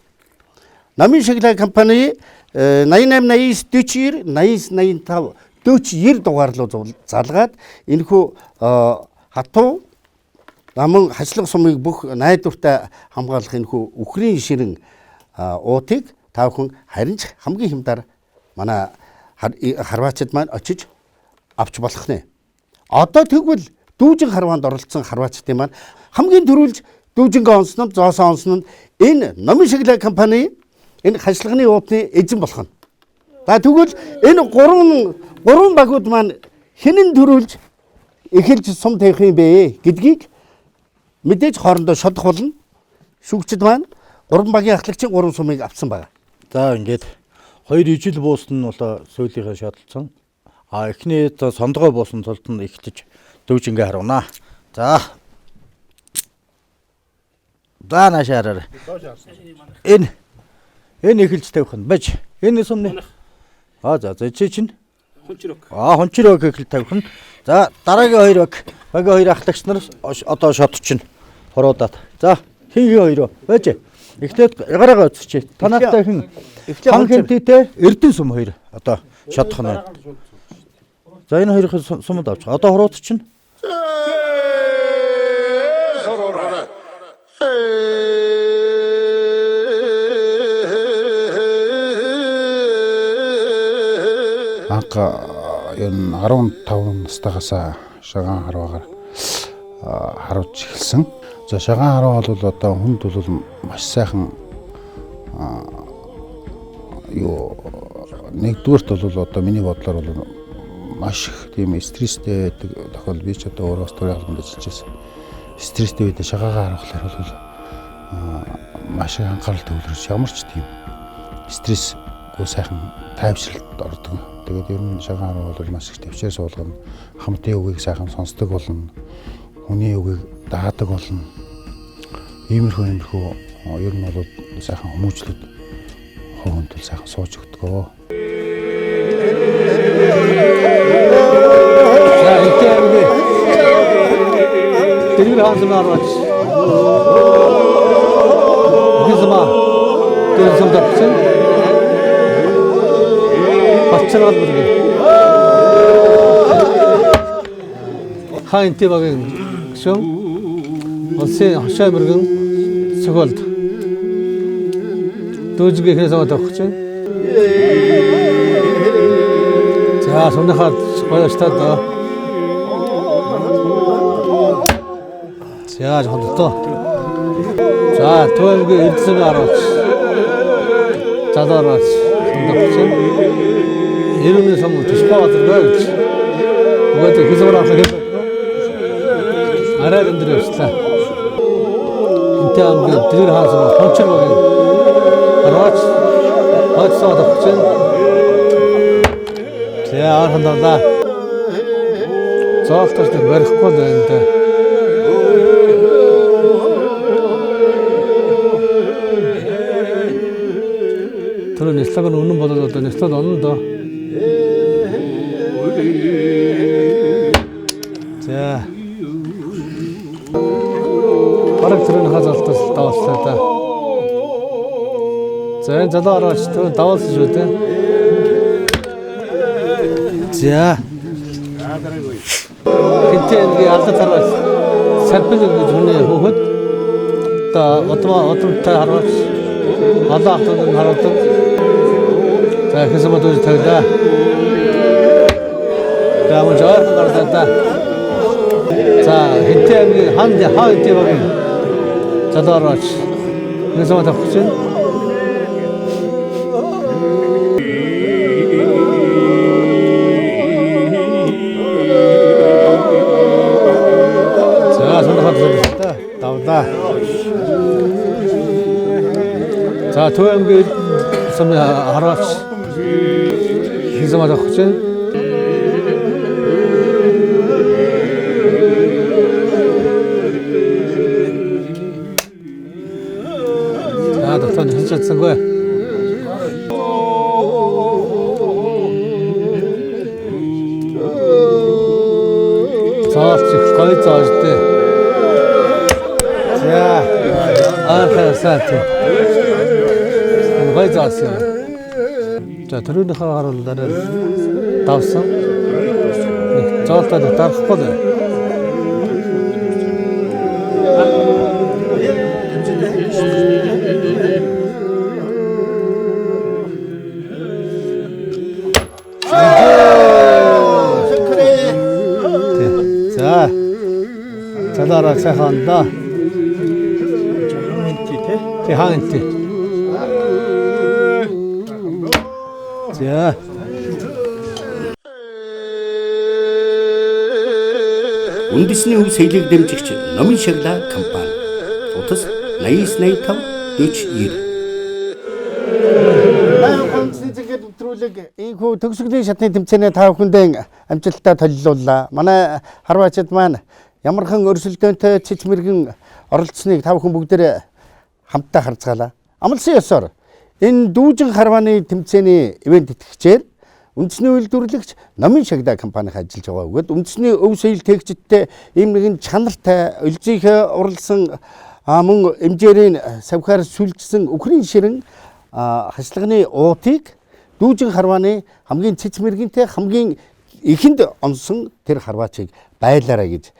номын шагнал компани 88 89 49 85 дугаарлуу залгаад энэхүү хатуу намын хашлах сумыг бүх найдвартай хамгаалах энэхүү үхрийн ширэн уутыг та бүхэн харин ч хамгийн хямдар манай харваачд маань очиж авч болох нэ. Одоо тэгвэл дүүжин харваанд оролцсон харваачдын маань хамгийн түрүүлж дүүжингээ онсон нь зоосоо онсон нь энэ номын шагнал компани энэ хашлагны уутны эзэн болох нь. За тэгвэл энэ гурван багууд маань хинэн төрүүлж эхэлж сум тавих юм бэ гэдгийг мэдээж хоорондоо шодох болно. Шүүгчд маань 3 багийн ахлагчийн 3 сумыг авсан байна. За ингээд 2 ижил буусна нь бол сүүлийнхээ шатлцсан. Эхний сондгой буусан тулд нь эхлэж дүүжингээ харуунаа. За наашаараа. Энэ эхэлж тавих нь бэж. Энэ сумны. За чи чинь хончрог. Хончрог эхэл тавих нь. За дараагийн 2 багийн 2 ахлагч нар одоо шот чинь хуруудаад. За хин 2 бэж. Эхлээд ягараагаа үзчихье. Танаатай хэн хэнтийтэй Эрдэнэ сум 2 одоо шатах нь. За энэ 2-ын сумд авч. Одоо хурууд чинь энэ 15 настайгаас шагаан харваагаар харуулж эхэлсэн. За шагаан харваа бол одоо хүнд бол маш сайхан нэгдүгээрт бол одоо миний бодлоор бол маш их тийм стресстэй тохиол би ч одоо өөрөө стори албанд ажиллаж байсан. Стресстэй үед шагаагаа харуулахаар бол маш их анхаарал төвлөрч ямар ч тийм стрессгүй сайхан тайвшралд ордог. Тэгээд ер нь шагаан харваа бол маш их төвчээр суулгана. Хамтын үгийг сайхан сонсдог болно. Хүний үгийг даадаг болно. Иймэрхүү ер нь бол сайхан хүмүүжлүүд хөвөнд сайхан сууж өгдөг. За ихтэй тэрийг хаасан маргач. Дээрсэн тавьсан. Батчаргал бүргээ. Хаан Интибагийн гишүүн улсын хошоо мөргөн цогцолд дүүжгийнхээс авах чинь. За сонирхоод гоёстай доо. За хондоо. За түүнгээ эдсэн араач. Задаараач. Хондогч. Ирүүний сам тусбаад байж. Угаадаа хизүүраа хагад. Араа өндрөөслөө. Энтэй амгийн тэр хаасаа хончор баг. Араач. Хацсаадагч. За хондоо. Зоолтойч барихгүй л байна да. Тэр нэслэг нь үнэн болоод одоо нэслэг онно доо. За. Бараг тэр нь хазаалтаас давууллаа да. За энэ залууараач тэр давуулсан шүү дээ. За. Хинтээ алда тарвал сарпил гэж хүний хөөхд одоо одомтой харвал алаахтад нь хараад за хэсэг бодож тавилаа. Даамж гаргадаа. За хинтээ хаан хинтээ баг залууараач нэсээ тавьчих чинь. Давлаа. За түүнгээ сум хараач. Хизмад авах чинь. За доктор хэлчихсэнгүй. Цаач гой зааштай. За архасат. Гой заасан. За түрүүний харуулаараа давсан. Зоолтод тарахгүй. За. Цалаараа сайханда. Хаанти. За. Үндэсний өв соёлыг дэмжигч Номын Шагла компани. Утас 8985 4090. Ийхүү төгсгөлийн шатны тэмцээний 5 хүндээ амжилттай толилууллаа. Манай харваачид маань ямархан өрсөлдөөнтэй цэцмэргэн оролцсныг 5 хүн бүгдээ хамтдаа харцгаалаа. Амлсан ёсоор энэ дүүжин харвааны тэмцээний ивент итгэгчээр үндэсний үйлдвэрлэгч Номын Шагла компаниг ажиллаж байгаа бөгөөд үндэсний өв соёл тээгчдтэй ийм нэгэн чанартай өлзийнхээ урлсан мөн эмжээрийн савхаар сүлжсэн өхрийн ширэн хашлагны уутыг дүүжин харвааны хамгийн цэцмэргэнтэй хамгийн ихэнд онсон тэр харваачийг байлаарай гэж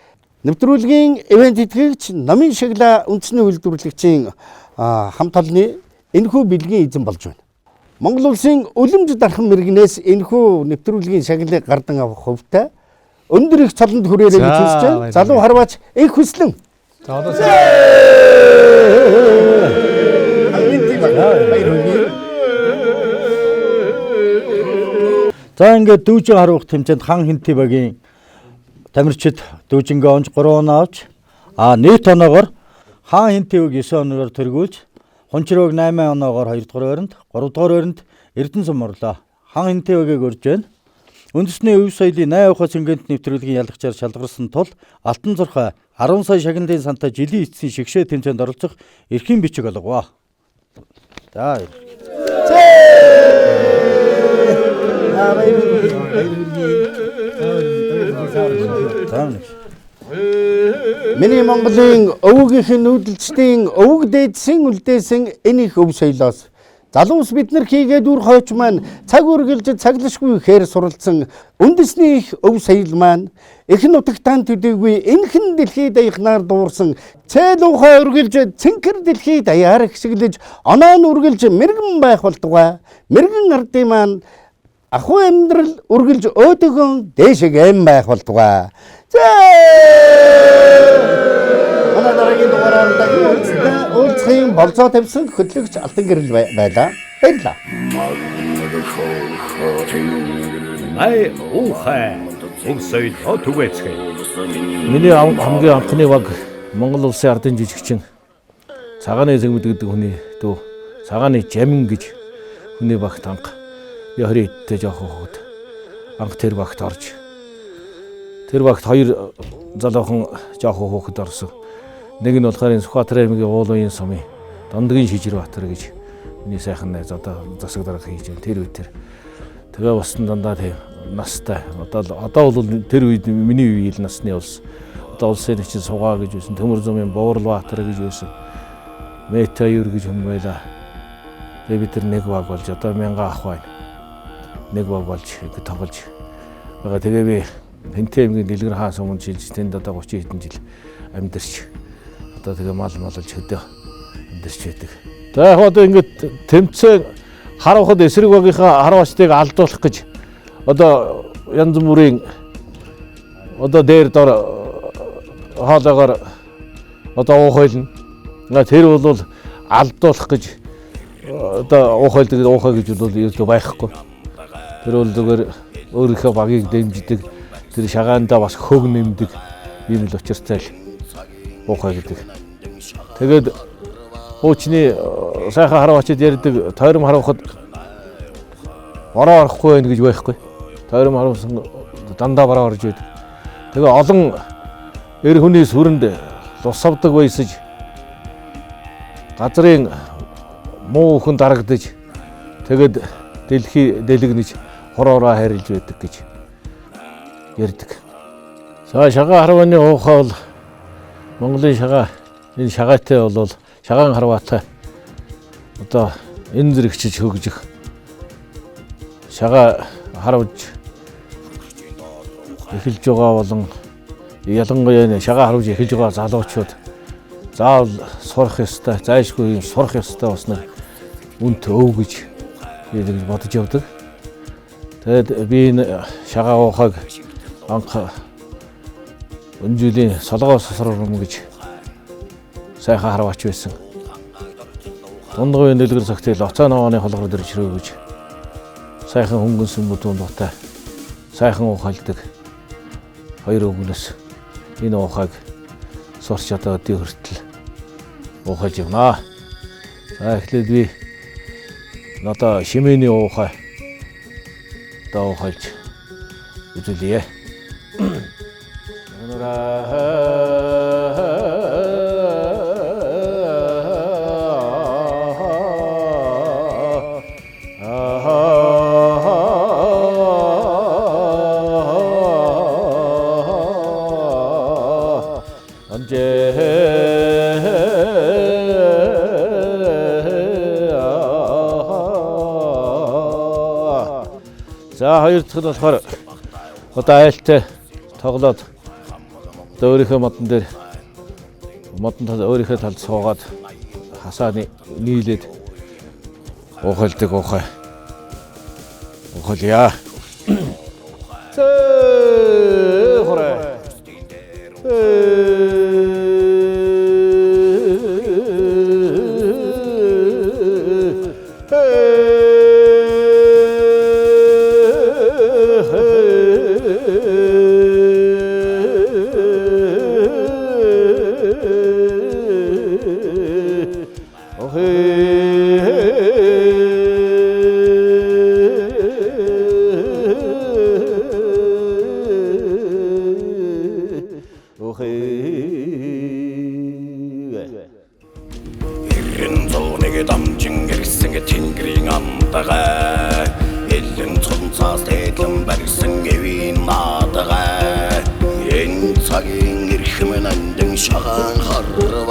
нэвтрүүлгийн ивент итгэгч Номын Шагла үндэсний үйлдвэрлэгчийн хамт олонны энэхүү бэлгийн эзэн болж байна. Монгол улсын үлэмж дархан мэрэгнээс энэхүү нэвтрүүлгийн шагналыг гардан авах хувьтай өндөр их цолонд хүрээрэй гэж хүсэж байна. Залуу харваач их хүслэн. За одоо За ингээд дүүжин харуулах тэмцээнд Хаан Интибагийн тамирчид дүүжингээ онж 3 оноо авч нийт оноогоор Хаан Интибаг 9 оноор тэргүүлж Хончрог 8 оноогоор 2 дугаар ойронд 3 дугаар ойронд Эрдэнэсум орлоо. Хаан Интибагийг өрж байна. Үндэсний өв соёлын 8 ухаас ингээд нэвтрүүлгийн ялгчаар шалгарсан тул Алтан зурхай 10 сая шагналын сантай жилийн эцсийн шигшээ тэмцээнд оролцох эрхийн бичиг олгоо. За. Миний Монголын өвгийнхэн нүүдэлчдийн өвөг дээдсийн үлдээсэн энэ их өв соёлоос Залуус бид нар хийгээд үр хойч маань цаг үргэлж цаглашгүй ихээр суралцсан үндэсний их өв соёл маань эхэн нутагтаан төдийгүй энхэн дэлхийд даягнаар дуурсан цээл ухаа үргэлж цэнхэр дэлхийд даяар хэсэглэж оноо нь үргэлж мэрэгэн байх болтугай мэрэгэн ардын маань ахуй амьдрал үргэлж өөдөгөн дээшэг эм байх болтугай. Манай дараагийн дугаараар дахин уулзахын болцоо тавьсан хөтлөгч Алтан гэрэл байлаа. Баярлалаа. Май ухай өмсөй хотвэцгэй. Миний хамгийн анхны баг Монгол улсын ардын жижигчин Цагааны Эзэмгд гэдэг хүний дүү Цагааны Жамин гэж хүний багт анх 20-д жоох хөвгд анх тэр багт орж тэр багт хоёр залуухан жоох хөвгд орсон. Нэг нь болохоор Сүхбаатарын аймгийн уулын сумын Дондгийн Шижир Баатар гэж миний сайхан найз одоо засаг дарга хийж байна. Тэр үед тэгээ боссон дандаа тийм настай. Одоо бол тэр үед миний үеийн насны улс. Одоо улсын нэгэн сугаа гэж байсан. Төмөр зумын Боврал Баатар гэж байсан. Мэта юр гэж хүн байлаа. Тэгээ бид тэр нэг баг болж одоо 1000 ах байна. Нэг баг болж тоглож байгаа. Тэгээ би Хинтээ аймгийн Дэлгэр хаан суманд жилж тэнд одоо 30 хэдэн жил амьдарч одоо тэгээ мал малж хөдөө амьдарч байдаг. За яг одоо ингээд тэмцээн харавхад эсрэг багийнхаа харавчдыг алдуулах гэж одоо янз бүрийн одоо дээр дор хаалгаар одоо уухайлна. Тэр бол алдуулах гэж одоо уухай гэж бол юу байхгүй. Тэр бол зүгээр өөрийнхөө багийг дэмждэг, тэр шагаандаа бас хөг нэмдэг юм л учиртай л уухай гэдэг. Тэгээд хуучны сайхан харавчид ярьдаг тойром харавхад бороо орохгүй байх гэж байхгүй. Тойром харавсан дандаа бороо орж идэг. Тэгээ олон эр хүний сүрэнд лус авдаг байсаж газрын муу хүн дарагдаж тэгээд дэлхий дэлгэнэж хороороо харилж байдаг гэж ярьдаг. За шагаа харваны уухай бол Монголын шагаа энэ шагаатай бол шагаан харваатай одоо энэ зэрэгчж хөгжих шагаа харавж эхэлж байгаа болон ялангуяа шагаа харавж эхэлж байгаа залуучууд заавал сурах ёстой, зайлшгүй сурах ёстой басна үнт өв гэж бодож явдаг. Тэгээд би энэ шагаа уухайг анх энэ жилийн солгоо сосром гэж сайхан харваач байсан. Дундгын дэлгэр цагтээ лоцоо ногооны холгор дээр чирөө гэж сайхан хөнгөн сүмбүтэн дуутай сайхан уухайлдаг хоёр өвгнөөс энэ уухайг сурч одоо өдөө хүртэл уухайлж явнаа. За эхлээд би одоо шимээний уухай одоо уухайлж үзүүлье. За хоёр дахь нь болохоор одоо айлтай тоглоод одоо өөрийнхөө модон тал өөрийнхөө талд суугаад хасааны нийлээд уухайлдаг уухай. Уухайлъя. Хураа. цагийн эрхэм нандин шагаан харва